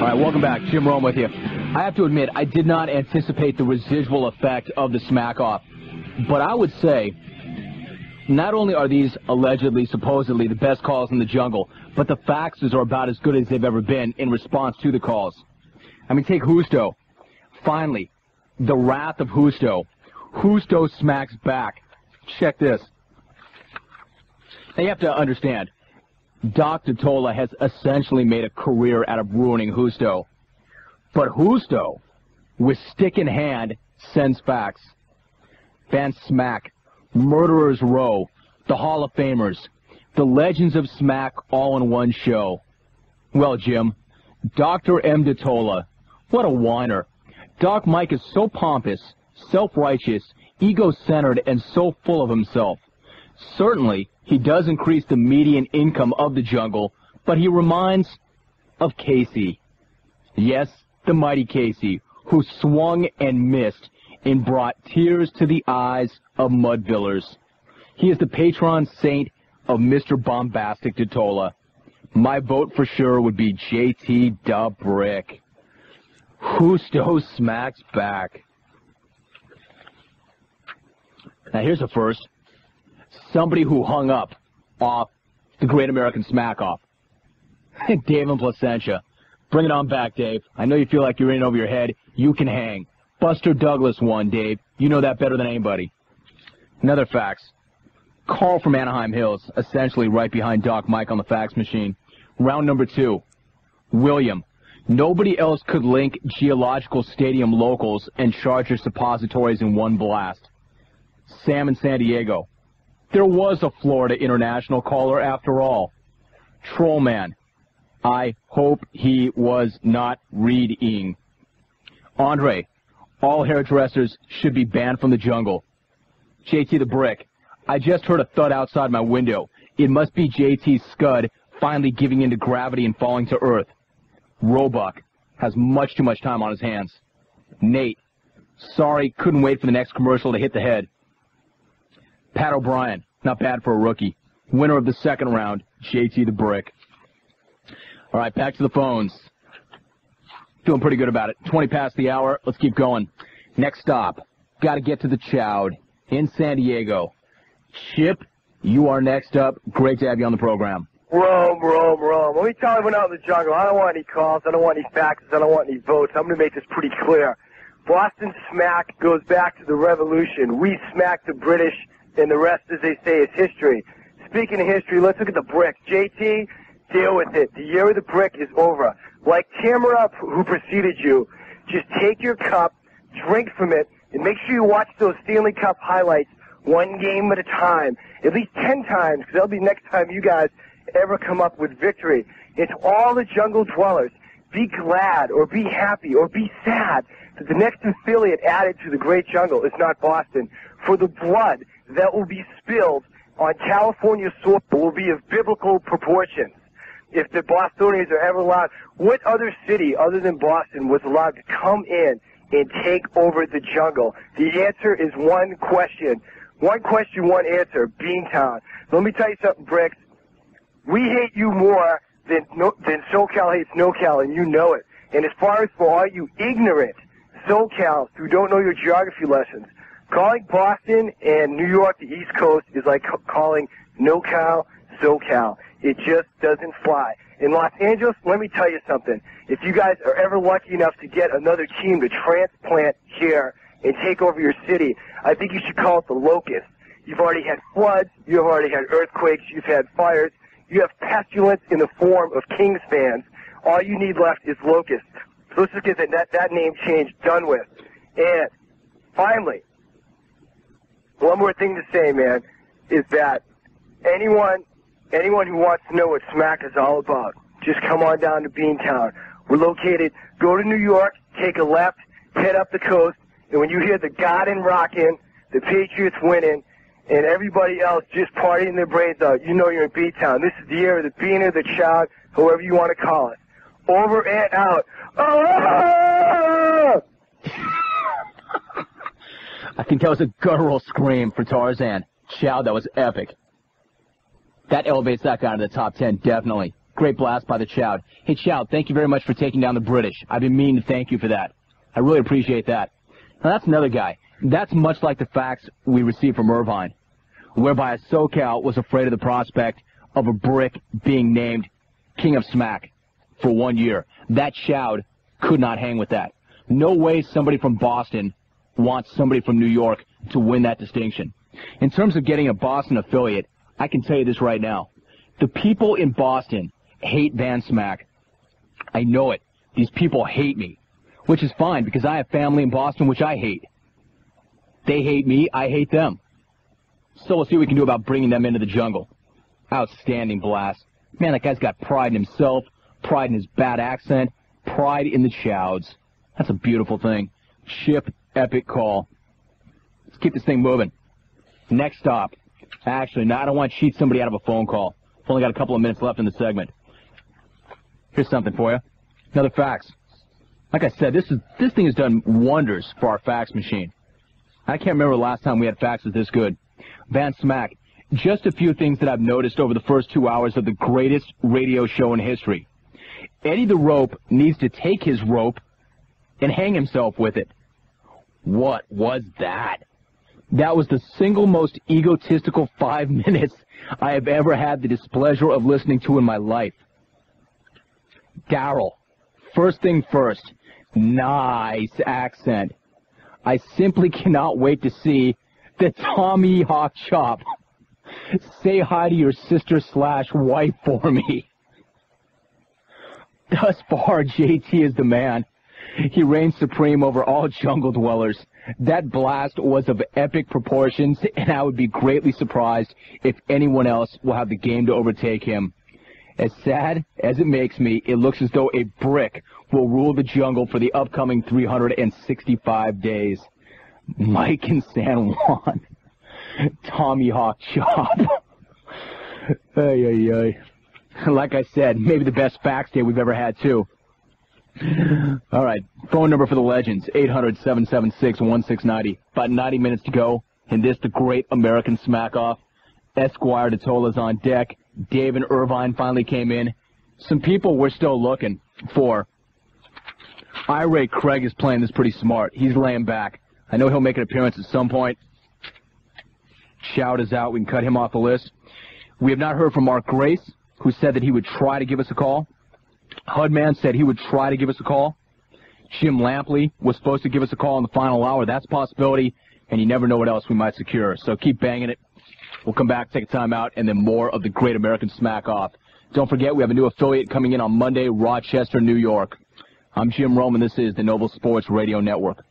All right, welcome back. Jim Rome with you. I have to admit, I did not anticipate the residual effect of the smack-off. But I would say, not only are these allegedly, supposedly, the best calls in the jungle, but the faxes are about as good as they've ever been in response to the calls. I mean, take Justo. Finally, the wrath of Justo. Justo smacks back. Check this. Now, you have to understand, Doc Totola has essentially made a career out of ruining Justo. But Justo, with stick in hand, sends fax. Van Smack, Murderers Row, the Hall of Famers, the Legends of Smack all in one show. Well, Jim, Dr. M. Totola, what a whiner. Doc Mike is so pompous, self-righteous, ego-centered, and so full of himself. Certainly, he does increase the median income of the jungle, but he reminds of Casey. Yes, the mighty Casey, who swung and missed and brought tears to the eyes of Mudvillers. He is the patron saint of Mr. Bombastic Totola. My vote for sure would be JT da Brick. Justo smacks back. Now here's a first. Somebody who hung up off the Great American Smack-Off. Dave and Placentia. Bring it on back, Dave. I know you feel like you're in over your head. You can hang. Buster Douglas won, Dave. You know that better than anybody. Another fax. Carl from Anaheim Hills, essentially right behind Doc Mike on the fax machine. Round number 2. William. Nobody else could link Geological Stadium locals and Charger suppositories in one blast. Sam in San Diego. There was a Florida International caller after all. Trollman. I hope he was not reading. Andre. All hairdressers should be banned from the jungle. JT the Brick. I just heard a thud outside my window. It must be JT's Scud finally giving in to gravity and falling to earth. Roebuck has much too much time on his hands. Nate. Sorry, couldn't wait for the next commercial to hit the head. Pat O'Brien. Not bad for a rookie. Winner of the second round, JT the Brick. All right, back to the phones. Feeling pretty good about it. 20 past the hour. Let's keep going. Next stop. Got to get to the Chowd in San Diego. Chip, you are next up. Great to have you on the program. Rome. Let me tell everyone out in the jungle, I don't want any calls. I don't want any faxes. I don't want any votes. I'm going to make this pretty clear. Boston smack goes back to the Revolution. We smacked the British, and the rest, as they say, is history. Speaking of history, let's look at the brick. JT, deal with it. The year of the brick is over. Like Tamara, who preceded you, just take your cup, drink from it, and make sure you watch those Stanley Cup highlights one game at a time, at least 10 times, because that'll be next time you guys ever come up with victory. It's all the jungle dwellers. Be glad or be happy or be sad that the next affiliate added to the great jungle is not Boston. For the blood that will be spilled on California soil will be of biblical proportions. If the Bostonians are ever allowed, what other city other than Boston was allowed to come in and take over the jungle? The answer is one question. One question, one answer. Beantown. Let me tell you something, Bricks. We hate you more than SoCal hates NoCal, and you know it. And as far as for all you ignorant SoCals who don't know your geography lessons, calling Boston and New York the East Coast is like calling NoCal SoCal. It just doesn't fly. In Los Angeles, let me tell you something. If you guys are ever lucky enough to get another team to transplant here and take over your city, I think you should call it the Locust. You've already had floods. You've already had earthquakes. You've had fires. You have pestilence in the form of Kings fans. All you need left is Locust. So let's just get that name change done with. And finally, one more thing to say, man, is that anyone who wants to know what Smack is all about, just come on down to Beantown. We're located, go to New York, take a left, head up the coast, and when you hear the Garden rocking, the Patriots winning, and everybody else just partying their brains out, you know you're in Beantown. This is the year of the Beaner, the Chowd, however you want to call it. Over and out. Oh! I think that was a guttural scream for Tarzan. Chowd, that was epic. That elevates that guy to the top 10, definitely. Great blast by the Chowd. Hey, Chowd, thank you very much for taking down the British. I've been meaning to thank you for that. I really appreciate that. Now, that's another guy. That's much like the facts we received from Irvine, whereby a SoCal was afraid of the prospect of a brick being named King of Smack for 1 year. That Chowd could not hang with that. No way somebody from Boston wants somebody from New York to win that distinction. In terms of getting a Boston affiliate, I can tell you this right now. The people in Boston hate Van Smack. I know it. These people hate me, which is fine because I have family in Boston, which I hate. They hate me. I hate them. So we'll see what we can do about bringing them into the jungle. Outstanding blast. Man, that guy's got pride in himself, pride in his bad accent, pride in the Chowds. That's a beautiful thing. Chip, epic call. Let's keep this thing moving. Next stop. Actually, no, I don't want to cheat somebody out of a phone call. I've only got a couple of minutes left in the segment. Here's something for you. Another fax. Like I said, this thing has done wonders for our fax machine. I can't remember the last time we had faxes this good. Van Smack, just a few things that I've noticed over the first 2 hours of the greatest radio show in history. Eddie the Rope needs to take his rope and hang himself with it. What was that? That was the single most egotistical 5 minutes I have ever had the displeasure of listening to in my life. Daryl, first thing first, nice accent. I simply cannot wait to see the Tommy Hawk Chop. Say hi to your sister/wife for me. Thus far, JT is the man. He reigns supreme over all jungle dwellers. That blast was of epic proportions, and I would be greatly surprised if anyone else will have the game to overtake him. As sad as it makes me, it looks as though a brick will rule the jungle for the upcoming 365 days. Mike in San Juan. Tommy Hawk Chop. Ay, ay, ay. Like I said, maybe the best fax day we've ever had, too. All right, phone number for the legends, 800-776-1690. About 90 minutes to go, and this, the great American Smack-Off. Esquire Totola's on deck. Dave and Irvine finally came in. Some people we're still looking for. Ray Craig is playing this pretty smart. He's laying back. I know he'll make an appearance at some point. Chowd is out. We can cut him off the list. We have not heard from Mark Grace, who said that he would try to give us a call. Hudman said he would try to give us a call. Jim Lampley was supposed to give us a call in the final hour. That's a possibility, and you never know what else we might secure. So keep banging it. We'll come back, take a time out, and then more of the Great American Smack-Off. Don't forget, we have a new affiliate coming in on Monday, Rochester, New York. I'm Jim Rome, and this is the Noble Sports Radio Network.